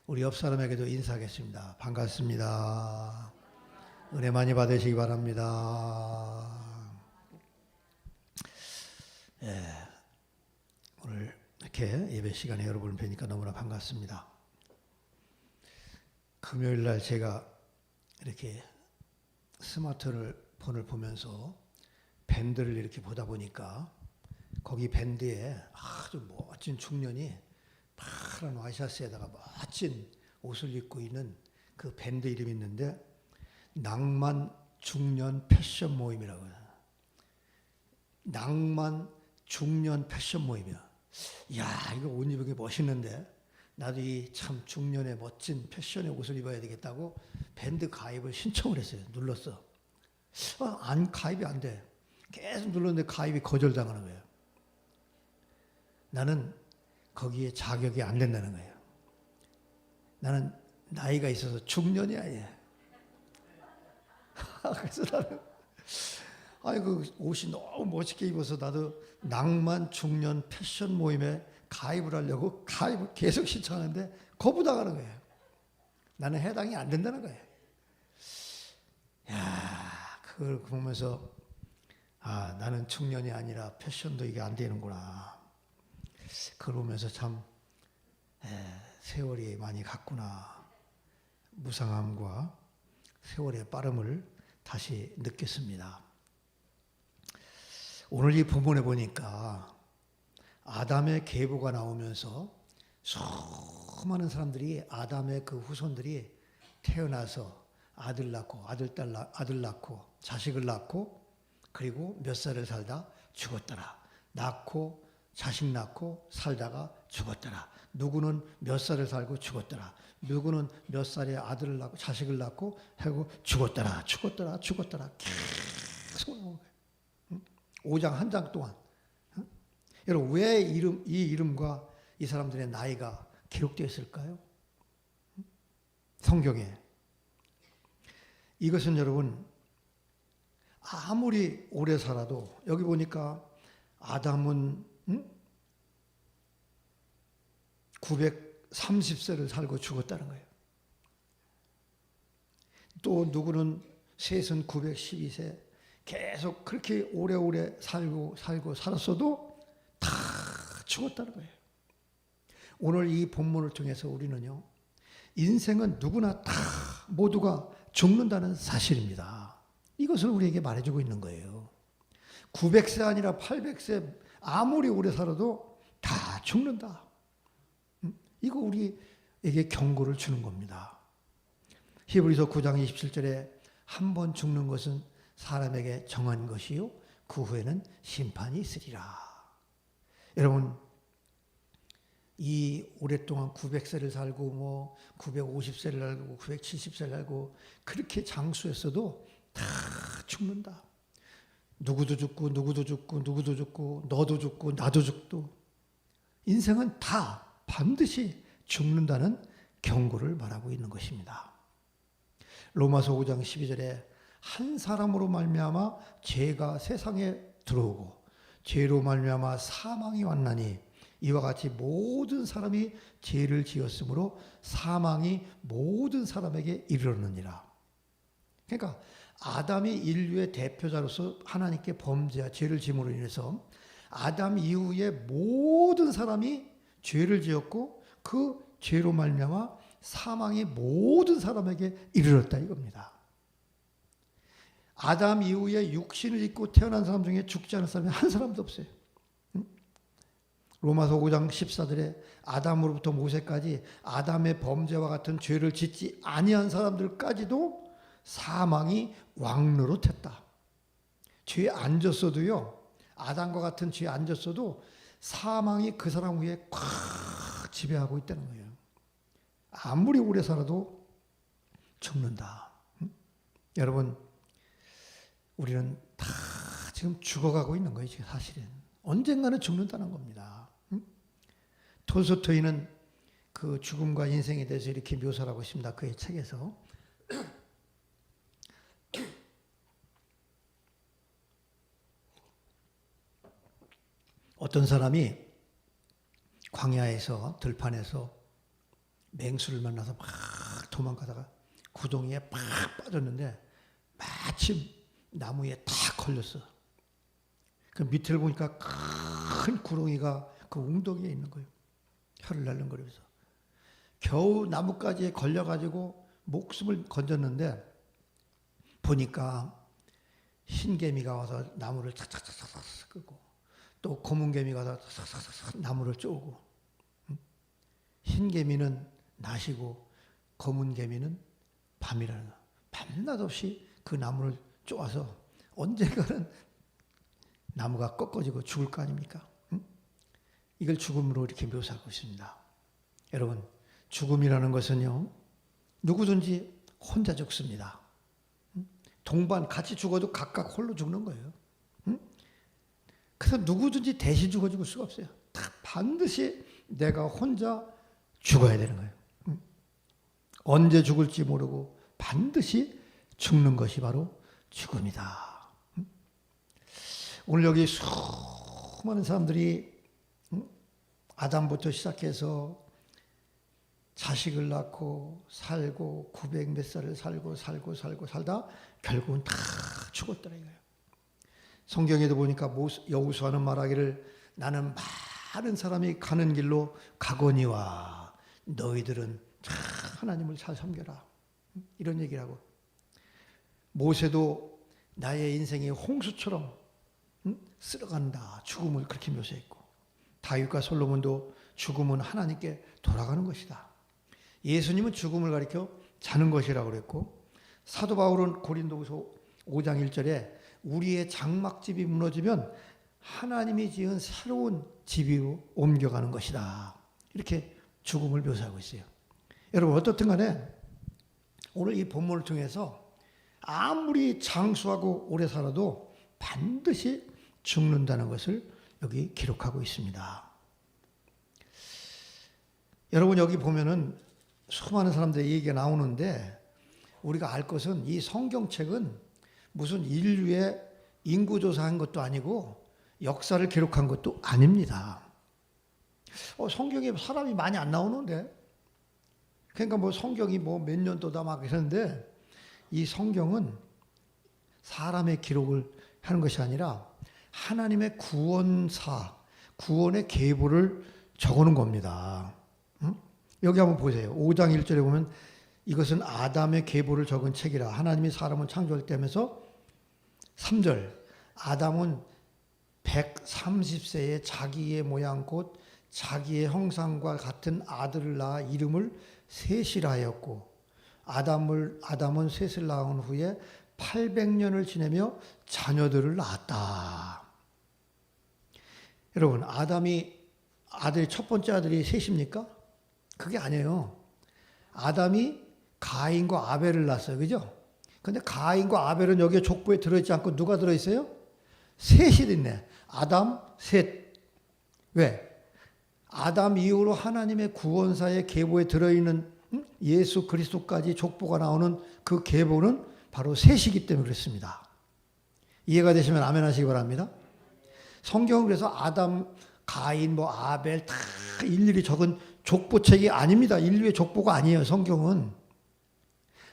우리 옆 사람에게도 인사하겠습니다. 반갑습니다. 은혜 많이 받으시기 바랍니다. 오늘 이렇게 예배 시간에 여러분을 뵈니까 너무나 반갑습니다. 금요일 날 제가 이렇게 스마트폰을 보면서 밴드를 이렇게 보다 보니까 거기 밴드에 아주 멋진 중년이 파란 와이셔츠에다가 멋진 옷을 입고 있는 그 밴드 이름이 있는데 낭만 중년 패션 모임이라고 해요. 낭만 중년 패션 모임이야. 이야, 이거 옷 입은 게 멋있는데 나도 이 참 중년의 멋진 패션의 옷을 입어야 되겠다고 밴드 가입을 신청을 했어요. 눌렀어. 가입이 안 돼. 계속 눌렀는데 가입이 거절당하는 거예요. 나는 거기에 자격이 안 된다는 거예요. 나는 나이가 있어서 중년이 아니야. 그래서 나는 그 옷이 너무 멋있게 입어서 나도 낭만 중년 패션 모임에 가입을 하려고 가입을 계속 신청하는데 거부당하는 거예요. 나는 해당이 안 된다는 거예요. 그걸 보면서 나는 중년이 아니라 패션도 이게 안 되는구나. 그걸 보면서 참 세월이 많이 갔구나. 무상함과 세월의 빠름을 다시 느꼈습니다. 오늘 이 본문에 보니까 아담의 계보가 나오면서 수많은 사람들이 아담의 그 후손들이 태어나서 아들 낳고 아들 낳고 자식을 낳고 그리고 몇 살을 살다 죽었더라. 낳고 자식 낳고 살다가 죽었더라. 누구는 몇 살을 살고 죽었더라. 누구는 몇 살에 아들을 낳고 자식을 낳고 하고 죽었더라. 계속 나오는 거예요. 5장 한 장 동안. 여러분 왜 이 이름과 이 사람들의 나이가 기록되어 있을까요? 성경에. 이것은 여러분 아무리 오래 살아도 여기 보니까 아담은 930세를 살고 죽었다는 거예요. 또 누구는 셋은 912세 계속 그렇게 오래오래 살고 살았어도 다 죽었다는 거예요. 오늘 이 본문을 통해서 우리는요, 인생은 누구나 다 모두가 죽는다는 사실입니다. 이것을 우리에게 말해주고 있는 거예요. 900세 아니라 800세 아무리 오래 살아도 다 죽는다. 이거 우리에게 경고를 주는 겁니다. 히브리서 9장 27절에 한 번 죽는 것은 사람에게 정한 것이요 그 후에는 심판이 있으리라. 여러분 이 오랫동안 900세를 살고 950세를 살고 970세를 살고 그렇게 장수했어도 다 죽는다. 누구도 죽고 너도 죽고 나도 죽고 인생은 다 반드시 죽는다는 경고를 말하고 있는 것입니다. 로마서 5장 12절에 한 사람으로 말미암아 죄가 세상에 들어오고 죄로 말미암아 사망이 왔나니 이와 같이 모든 사람이 죄를 지었으므로 사망이 모든 사람에게 이르렀느니라. 그러니까 아담이 인류의 대표자로서 하나님께 범죄와 죄를 지음으로 인해서 아담 이후에 모든 사람이 죄를 지었고 그 죄로 말미암아 사망이 모든 사람에게 이르렀다 이겁니다. 아담 이후에 육신을 입고 태어난 사람 중에 죽지 않은 사람이 한 사람도 없어요. 로마서 5장 14절에 아담으로부터 모세까지 아담의 범죄와 같은 죄를 짓지 아니한 사람들까지도 사망이 왕노릇했다. 죄에 앉았어도요, 아담과 같은 죄에 앉았어도 사망이 그 사람 위에 콱 지배하고 있다는 거예요. 아무리 오래 살아도 죽는다. 여러분, 우리는 다 지금 죽어가고 있는 거예요, 지금 사실은. 언젠가는 죽는다는 겁니다. 톨스토이는 그 죽음과 인생에 대해서 이렇게 묘사를 하고 있습니다. 그의 책에서. 어떤 사람이 광야에서 들판에서 맹수를 만나서 막 도망가다가 구덩이에 팍 빠졌는데 마침 나무에 탁 걸렸어. 그 밑을 보니까 큰 구렁이가 그 웅덩이에 있는 거예요. 혀를 날름거리면서. 겨우 나뭇가지에 걸려가지고 목숨을 건졌는데 보니까 흰개미가 와서 나무를 착착착착 끄고 또 검은개미가 와서 착착착착 나무를 쪼고 흰개미는 낮이고 검은개미는 밤이라는 거야. 밤낮 없이 그 나무를 쪼아서 언젠가는 나무가 꺾어지고 죽을 거 아닙니까? 이걸 죽음으로 이렇게 묘사하고 있습니다. 여러분, 죽음이라는 것은요, 누구든지 혼자 죽습니다. 동반 같이 죽어도 각각 홀로 죽는 거예요. 그래서 누구든지 대신 죽을 수가 없어요. 다 반드시 내가 혼자 죽어야 되는 거예요. 언제 죽을지 모르고 반드시 죽는 것이 바로 죽음이다. 오늘 여기 수많은 사람들이 아담부터 시작해서 자식을 낳고 살고 900 몇 살을 살고 살다 결국은 다 죽었더라 이거예요. 성경에도 보니까 여호수아는 말하기를 나는 많은 사람이 가는 길로 가거니와 너희들은 참 하나님을 잘 섬겨라. 이런 얘기를 하고 모세도 나의 인생이 홍수처럼 쓸어간다. 죽음을 그렇게 묘사했고 다윗과 솔로몬도 죽음은 하나님께 돌아가는 것이다. 예수님은 죽음을 가리켜 자는 것이라고 그랬고 사도 바울은 고린도후서 5장 1절에 우리의 장막집이 무너지면 하나님이 지은 새로운 집으로 옮겨가는 것이다. 이렇게 죽음을 묘사하고 있어요. 여러분 어떻든 간에 오늘 이 본문을 통해서 아무리 장수하고 오래 살아도 반드시 죽는다는 것을 여기 기록하고 있습니다. 여러분 여기 보면은 수많은 사람들의 얘기가 나오는데 우리가 알 것은 이 성경책은 무슨 인류의 인구조사한 것도 아니고 역사를 기록한 것도 아닙니다. 성경에 사람이 많이 안 나오는데 그러니까 뭐 성경이 뭐 몇 년도다 막 이러는데 이 성경은 사람의 기록을 하는 것이 아니라 하나님의 구원사, 구원의 계보를 적어놓은 겁니다. 여기 한번 보세요. 5장 1절에 보면 이것은 아담의 계보를 적은 책이라 하나님이 사람을 창조할 때 하면서 3절 아담은 130세에 자기의 모양 곧 자기의 형상과 같은 아들을 낳아 이름을 셋이라 하였고 아담은 셋을 낳은 후에 800년을 지내며 자녀들을 낳았다. 여러분 아담이 아들이 첫 번째 아들이 셋입니까? 그게 아니에요. 아담이 가인과 아벨을 낳았어요. 그죠? 근데 가인과 아벨은 여기에 족보에 들어있지 않고 누가 들어있어요? 셋이 있네. 아담, 셋. 왜? 아담 이후로 하나님의 구원사의 계보에 들어있는 예수 그리스도까지 족보가 나오는 그 계보는 바로 셋이기 때문에 그렇습니다. 이해가 되시면 아멘 하시기 바랍니다. 성경은 그래서 아담, 가인, 아벨 다 일일이 적은 족보책이 아닙니다. 인류의 족보가 아니에요. 성경은.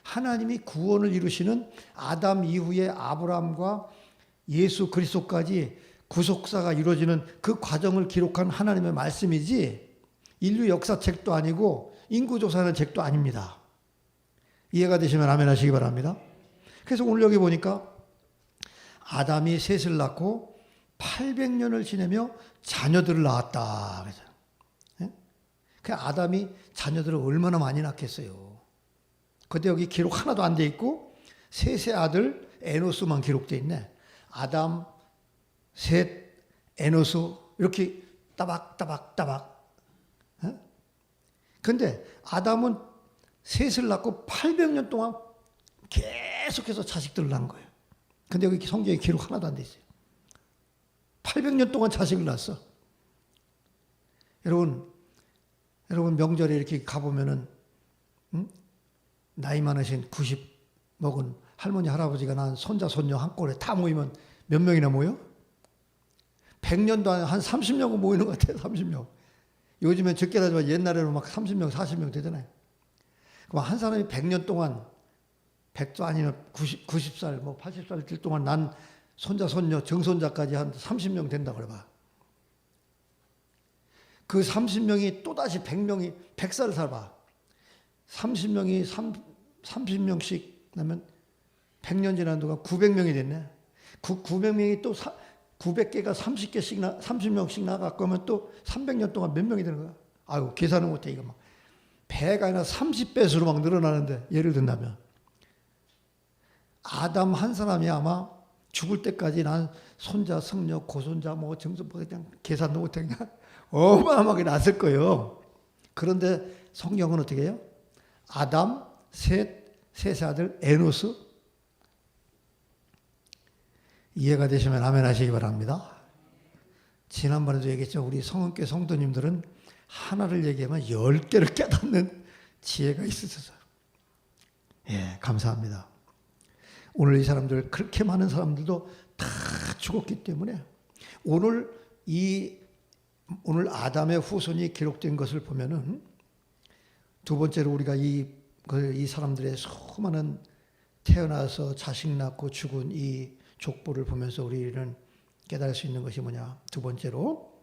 하나님이 구원을 이루시는 아담 이후에 아브라함과 예수 그리스도까지 구속사가 이루어지는 그 과정을 기록한 하나님의 말씀이지 인류 역사책도 아니고 인구조사하는 책도 아닙니다. 이해가 되시면 아멘 하시기 바랍니다. 그래서 오늘 여기 보니까 아담이 셋을 낳고 800년을 지내며 자녀들을 낳았다. 그래서 그 아담이 자녀들을 얼마나 많이 낳겠어요. 근데 여기 기록 하나도 안 돼 있고 셋의 아들 에노스만 기록돼 있네. 아담, 셋, 에노스 이렇게 따박따박따박. 근데 아담은 셋을 낳고 800년 동안 계속해서 자식들을 낳은 거예요. 근데 여기 성경에 기록 하나도 안 돼 있어요. 800년 동안 자식을 낳았어. 여러분 명절에 이렇게 가보면은 나이 많으신 90 먹은 할머니 할아버지가 낳은 손자 손녀 한꺼번에 다 모이면 몇 명이나 모여? 100년도 한 30명 모이는 것 같아요. 30명. 요즘엔 적게 하지만 옛날에는 막 30명, 40명 되잖아요. 그럼 한 사람이 100년 동안 100도 아니면 90살, 뭐 80살 될 동안 난 손자, 손녀, 정손자까지 한 30명 된다 그래봐. 그 30명이 또다시 100명이 100살을 살아봐. 30명이 30명씩 나면 100년 지난 동안 900명이 됐네. 900명이 또 900개가 30개씩 30명씩 나가고 하면 또 300년 동안 몇 명이 되는 거야. 아유, 계산을 못해 이거 막. 배가 아니라 30배수로 막 늘어나는데, 예를 든다면 아담 한 사람이 아마 죽을 때까지 난 손자, 성녀, 고손자, 뭐 정손, 뭐 그냥 계산도 못해 그냥 어마어마하게 났을 거예요. 그런데 성경은 어떻게 해요? 아담, 셋의 아들 에노스. 이해가 되시면 아멘 하시기 바랍니다. 지난번에도 얘기했죠. 우리 성은교 성도님들은 하나를 얘기하면 10개를 깨닫는 지혜가 있으셔서. 예, 감사합니다. 오늘 이 사람들, 그렇게 많은 사람들도 다 죽었기 때문에 오늘 아담의 후손이 기록된 것을 보면은 두 번째로 우리가 이 사람들의 수많은 태어나서 자식 낳고 죽은 이 족보를 보면서 우리는 깨달을 수 있는 것이 뭐냐? 두 번째로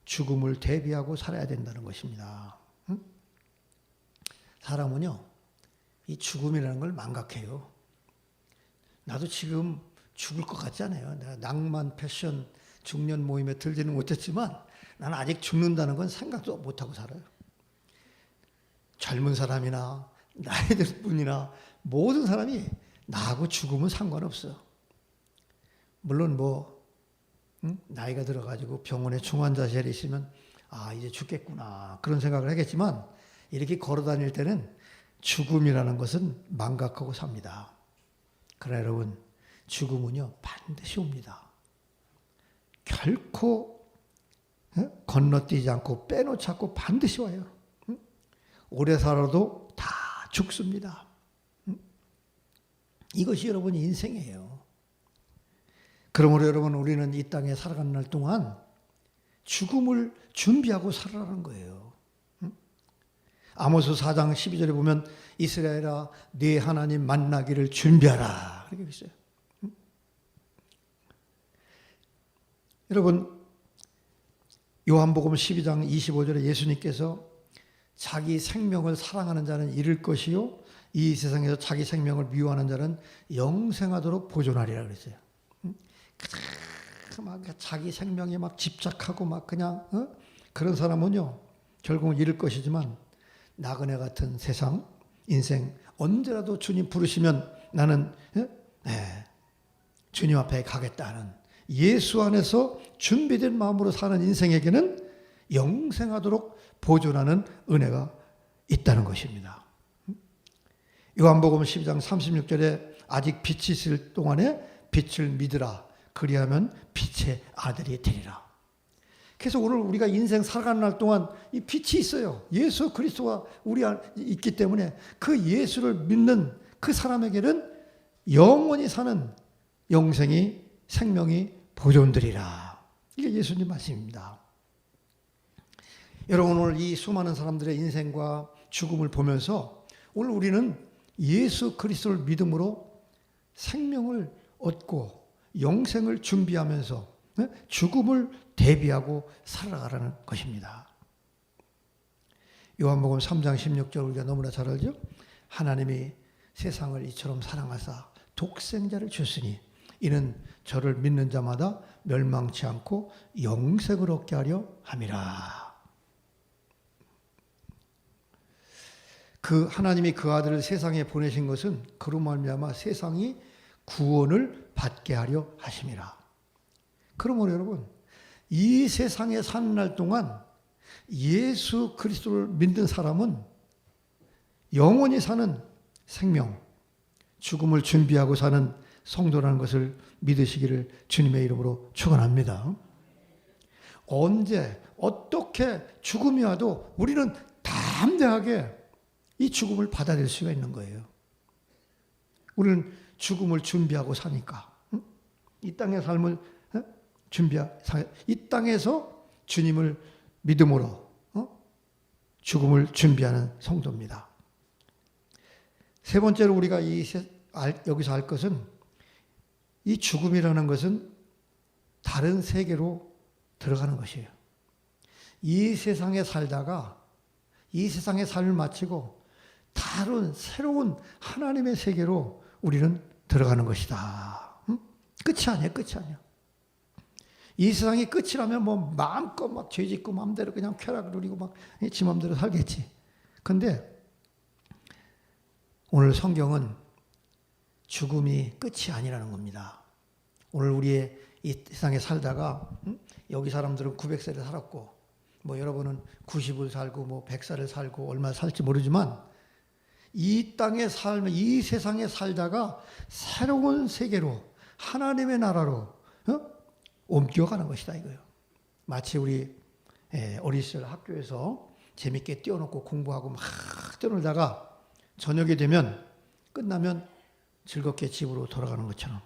죽음을 대비하고 살아야 된다는 것입니다. 사람은요, 이 죽음이라는 걸 망각해요. 나도 지금 죽을 것 같지 않아요. 내가 낭만, 패션, 중년 모임에 들지는 못했지만 나는 아직 죽는다는 건 생각도 못하고 살아요. 젊은 사람이나 나이 들 분이나 모든 사람이 나하고 죽음은 상관없어. 물론 나이가 들어가지고 병원에 중환자실에 있으면 이제 죽겠구나 그런 생각을 하겠지만 이렇게 걸어 다닐 때는 죽음이라는 것은 망각하고 삽니다. 그러나 여러분, 죽음은요 반드시 옵니다. 결코 건너뛰지 않고 빼놓지 않고 반드시 와요. 오래 살아도 다 죽습니다. 이것이 여러분의 인생이에요. 그러므로 여러분, 우리는 이 땅에 살아가는 날 동안 죽음을 준비하고 살아가는 거예요. 아모스 4장 12절에 보면 이스라엘아 네 하나님 만나기를 준비하라 그렇게 있어요. 여러분, 요한복음 12장 25절에 예수님께서 자기 생명을 사랑하는 자는 잃을 것이요 이 세상에서 자기 생명을 미워하는 자는 영생하도록 보존하리라 그랬어요. 막 자기 생명에 막 집착하고 막 그냥 그런 사람은요 결국은 잃을 것이지만 나그네 같은 세상 인생 언제라도 주님 부르시면 나는 주님 앞에 가겠다는 예수 안에서 준비된 마음으로 사는 인생에게는 영생하도록 보존하는 은혜가 있다는 것입니다. 요한복음 12장 36절에 아직 빛이 있을 동안에 빛을 믿으라 그리하면 빛의 아들이 되리라. 그래서 오늘 우리가 인생 살아가는 날 동안 이 빛이 있어요. 예수 그리스도가 우리 안에 있기 때문에 그 예수를 믿는 그 사람에게는 영원히 사는 영생이 생명이 보존되리라. 이게 예수님 말씀입니다. 여러분, 오늘 이 수많은 사람들의 인생과 죽음을 보면서 오늘 우리는 예수 그리스도를 믿음으로 생명을 얻고 영생을 준비하면서 죽음을 대비하고 살아가라는 것입니다. 요한복음 3장 16절 우리가 너무나 잘 알죠? 하나님이 세상을 이처럼 사랑하사 독생자를 주시니 이는 저를 믿는 자마다 멸망치 않고 영생을 얻게 하려 함이라. 그 하나님이 그 아들을 세상에 보내신 것은 그로 말미암아 세상이 구원을 받게 하려 하심이라. 그러므로 여러분, 이 세상에 사는 날 동안 예수 그리스도를 믿는 사람은 영원히 사는 생명, 죽음을 준비하고 사는 성도라는 것을 믿으시기를 주님의 이름으로 축원합니다. 언제 어떻게 죽음이 와도 우리는 담대하게 이 죽음을 받아들일 수가 있는 거예요. 우리는 죽음을 준비하고 사니까 이 땅의 삶을 이 땅에서 주님을 믿음으로 죽음을 준비하는 성도입니다. 세 번째로 우리가 여기서 알 것은 이 죽음이라는 것은 다른 세계로 들어가는 것이에요. 이 세상에 살다가 이 세상의 삶을 마치고 다른 새로운 하나님의 세계로 우리는 들어가는 것이다. 끝이 아니야, 끝이 아니야. 이 세상이 끝이라면 뭐 마음껏 막 죄짓고 마음대로 그냥 쾌락을 누리고 막 지 마음대로 살겠지. 근데 오늘 성경은 죽음이 끝이 아니라는 겁니다. 오늘 우리의 이 세상에 살다가 여기 사람들은 900세를 살았고 뭐 여러분은 90을 살고 뭐 100살을 살고 얼마 살지 모르지만 이 땅에 살면 이 세상에 살다가 새로운 세계로 하나님의 나라로 옮겨가는 것이다 이거예요. 마치 우리 어린 시절 학교에서 재밌게 뛰어놀고 공부하고 막 뛰어놀다가 저녁이 되면 끝나면 즐겁게 집으로 돌아가는 것처럼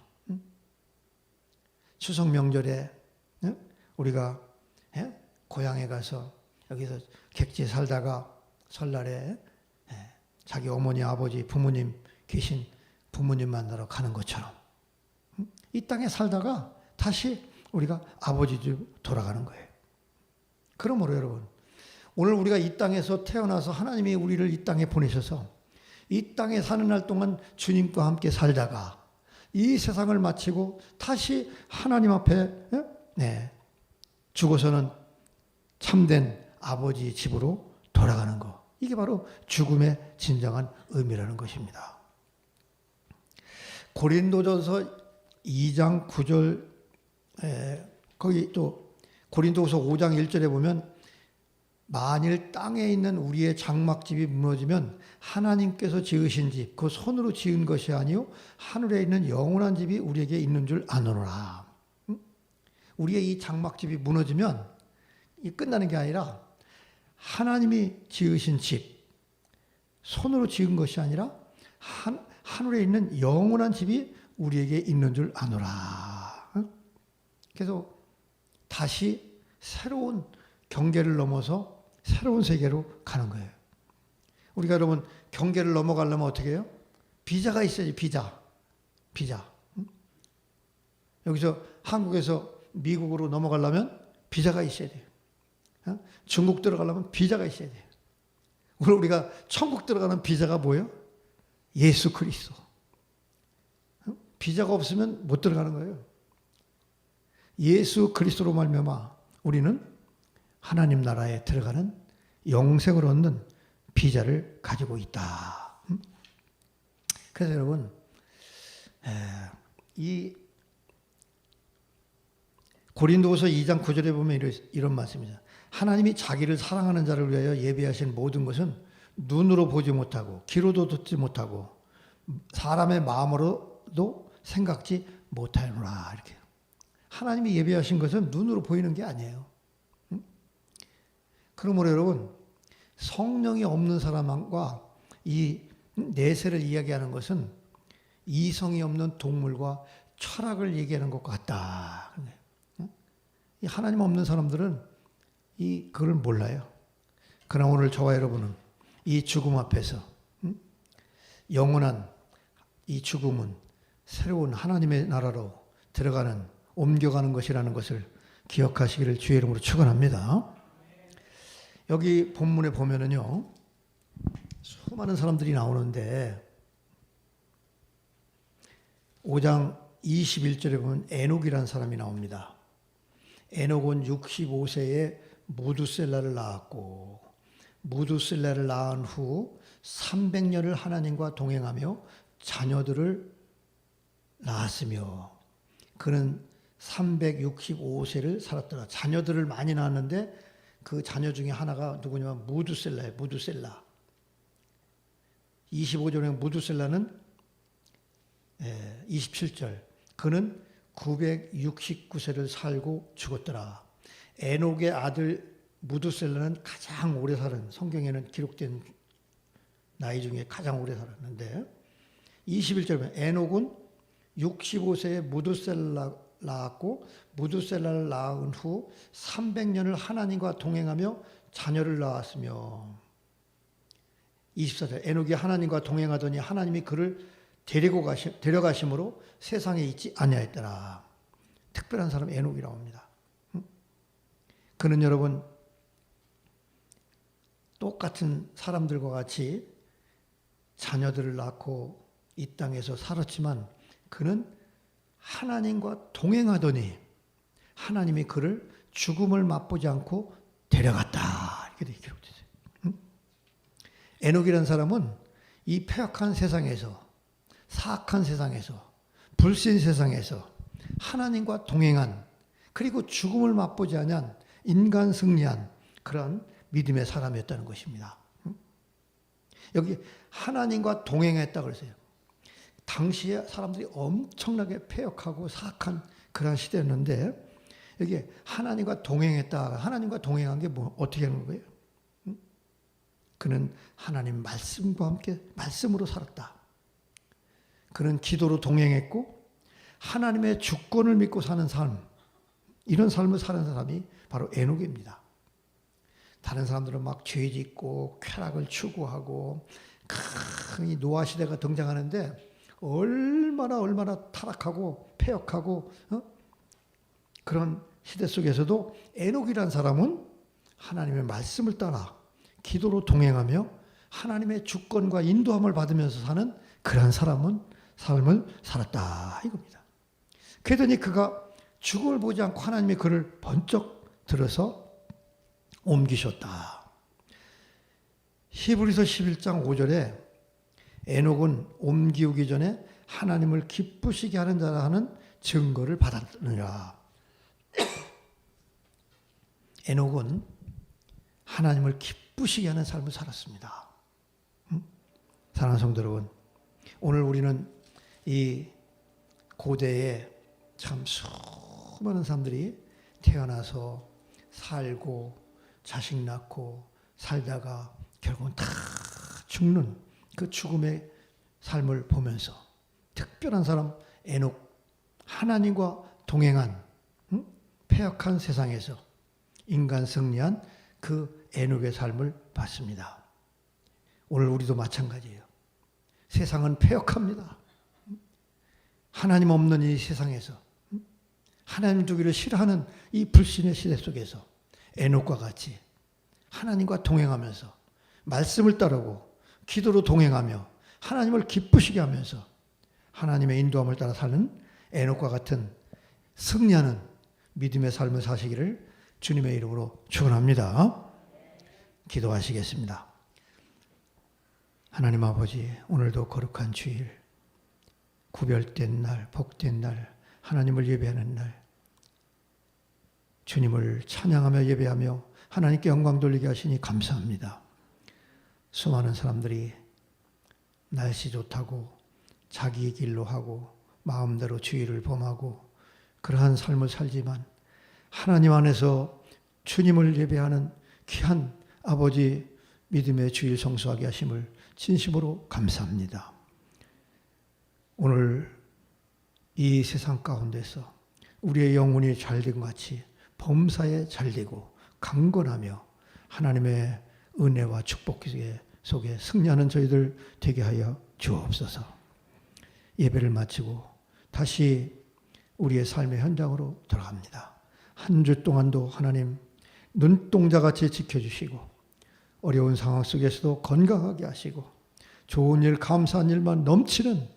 추석 명절에 우리가 고향에 가서 여기서 객지에 살다가 설날에 자기 어머니 아버지 부모님 계신 부모님 만나러 가는 것처럼 이 땅에 살다가 다시 우리가 아버지 집 돌아가는 거예요. 그러므로 여러분 오늘 우리가 이 땅에서 태어나서 하나님이 우리를 이 땅에 보내셔서 이 땅에 사는 날 동안 주님과 함께 살다가 이 세상을 마치고 다시 하나님 앞에 죽어서는 참된 아버지 집으로 돌아가는 것. 이게 바로 죽음의 진정한 의미라는 것입니다. 고린도전서 2장 9절 거기 또 고린도후서 5장 1절에 보면 만일 땅에 있는 우리의 장막집이 무너지면 하나님께서 지으신 집, 그 손으로 지은 것이 아니요 하늘에 있는 영원한 집이 우리에게 있는 줄 아노라. 우리의 이 장막집이 무너지면 이 끝나는 게 아니라 하나님이 지으신 집, 손으로 지은 것이 아니라 하늘에 있는 영원한 집이 우리에게 있는 줄 아노라. 그래서 다시 새로운 경계를 넘어서 새로운 세계로 가는 거예요. 우리가 여러분 경계를 넘어가려면 어떻게 해요? 비자가 있어야지, 비자. 여기서 한국에서 미국으로 넘어가려면 비자가 있어야 돼요. 중국 들어가려면 비자가 있어야 돼요. 오늘 우리가 천국 들어가는 비자가 뭐예요? 예수 그리스도. 비자가 없으면 못 들어가는 거예요. 예수 그리스도로 말미암아 우리는 하나님 나라에 들어가는 영생을 얻는 비자를 가지고 있다. 그래서 여러분 이 고린도후서 2장 9절에 보면 이런 말씀입니다. 하나님이 자기를 사랑하는 자를 위하여 예비하신 모든 것은 눈으로 보지 못하고 귀로도 듣지 못하고 사람의 마음으로도 생각지 못하노라. 이렇게 하나님이 예비하신 것은 눈으로 보이는 게 아니에요. 그러므로 여러분 성령이 없는 사람과 이 내세를 이야기하는 것은 이성이 없는 동물과 철학을 얘기하는 것 같다. 이 하나님 없는 사람들은 그걸 몰라요. 그러나 오늘 저와 여러분은 이 죽음 앞에서 영원한 이 죽음은 새로운 하나님의 나라로 들어가는 옮겨가는 것이라는 것을 기억하시기를 주의 이름으로 축원합니다. 여기 본문에 보면은요, 수많은 사람들이 나오는데 5장 21절에 보면 에녹이라는 사람이 나옵니다. 에녹은 65세에 무두셀라를 낳았고 무두셀라를 낳은 후 300년을 하나님과 동행하며 자녀들을 낳았으며 그는 365세를 살았더라. 자녀들을 많이 낳았는데 그 자녀 중에 하나가 누구냐면 무두셀라예요. 무두셀라. 25절에 무두셀라는 27절. 그는 969세를 살고 죽었더라. 에녹의 아들 무두셀라는 가장 오래 살은, 성경에는 기록된 나이 중에 가장 오래 살았는데 21절에 에녹은 65세에 무두셀라 낳았고 무두셀라를 낳은 후 300년을 하나님과 동행하며 자녀를 낳았으며 24절 에녹이 하나님과 동행하더니 하나님이 그를 데려가심으로 세상에 있지 아니하였더라. 특별한 사람 에녹이라고 합니다. 그는 여러분 똑같은 사람들과 같이 자녀들을 낳고 이 땅에서 살았지만 그는 하나님과 동행하더니 하나님이 그를 죽음을 맛보지 않고 데려갔다. 이렇게 기록되어요. 에녹이라는 사람은 이 폐악한 세상에서, 사악한 세상에서, 불신 세상에서 하나님과 동행한, 그리고 죽음을 맛보지 않은 인간 승리한 그런 믿음의 사람이었다는 것입니다. 여기 하나님과 동행했다고 그랬어요. 당시에 사람들이 엄청나게 폐역하고 사악한 그런 시대였는데 여기 하나님과 동행했다. 하나님과 동행한 게 어떻게 하는 거예요? 그는 하나님 말씀과 함께 말씀으로 살았다. 그는 기도로 동행했고 하나님의 주권을 믿고 사는 삶, 이런 삶을 사는 사람이 바로 에녹입니다. 다른 사람들은 막 죄 짓고 쾌락을 추구하고 큰 노아 시대가 등장하는데 얼마나 타락하고 폐역하고 그런 시대 속에서도 에녹이라는 사람은 하나님의 말씀을 따라 기도로 동행하며 하나님의 주권과 인도함을 받으면서 사는 그런 삶을 살았다 이겁니다. 그러더니 그가 죽음을 보지 않고 하나님이 그를 번쩍 들어서 옮기셨다. 히브리서 11장 5절에 에녹은 옮기우기 전에 하나님을 기쁘시게 하는 자라 하는 증거를 받았느니라. 에녹은 하나님을 기쁘시게 하는 삶을 살았습니다. 사랑하는 성도 여러분, 오늘 우리는 이 고대에 참 수많은 사람들이 태어나서 살고 자식 낳고 살다가 결국은 다 죽는 그 죽음의 삶을 보면서 특별한 사람 에녹, 하나님과 동행한 폐역한 세상에서 인간 승리한 그 에녹의 삶을 봤습니다. 오늘 우리도 마찬가지예요. 세상은 폐역합니다. 하나님 없는 이 세상에서 하나님 두기를 싫어하는 이 불신의 시대 속에서 에녹과 같이 하나님과 동행하면서 말씀을 따르고 기도로 동행하며 하나님을 기쁘시게 하면서 하나님의 인도함을 따라 사는 에녹과 같은 승리하는 믿음의 삶을 사시기를 주님의 이름으로 축원합니다. 기도하시겠습니다. 하나님 아버지, 오늘도 거룩한 주일, 구별된 날, 복된 날, 하나님을 예배하는 날, 주님을 찬양하며 예배하며 하나님께 영광 돌리게 하시니 감사합니다. 수많은 사람들이 날씨 좋다고 자기 길로 하고 마음대로 주의를 범하고 그러한 삶을 살지만 하나님 안에서 주님을 예배하는 귀한 아버지 믿음의 주일 성수하게 하심을 진심으로 감사합니다. 오늘 이 세상 가운데서 우리의 영혼이 잘된 것 같이 범사에 잘되고 강건하며 하나님의 은혜와 축복 속에 승리하는 저희들 되게 하여 주옵소서. 예배를 마치고 다시 우리의 삶의 현장으로 돌아갑니다. 한 주 동안도 하나님 눈동자같이 지켜주시고 어려운 상황 속에서도 건강하게 하시고 좋은 일, 감사한 일만 넘치는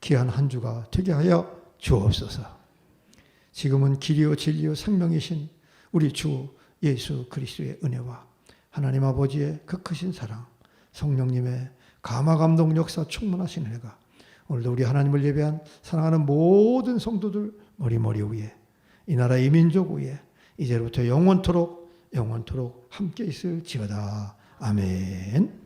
귀한 한 주가 되게 하여 주옵소서. 지금은 길이요 진리요 생명이신 우리 주 예수 그리스도의 은혜와 하나님 아버지의 그 크신 사랑, 성령님의 감화감동 역사 충만하신 은혜가 오늘도 우리 하나님을 예배한 사랑하는 모든 성도들 머리 위에 이 나라 이 민족 위에 이제부터 영원토록 함께 있을지어다. 아멘.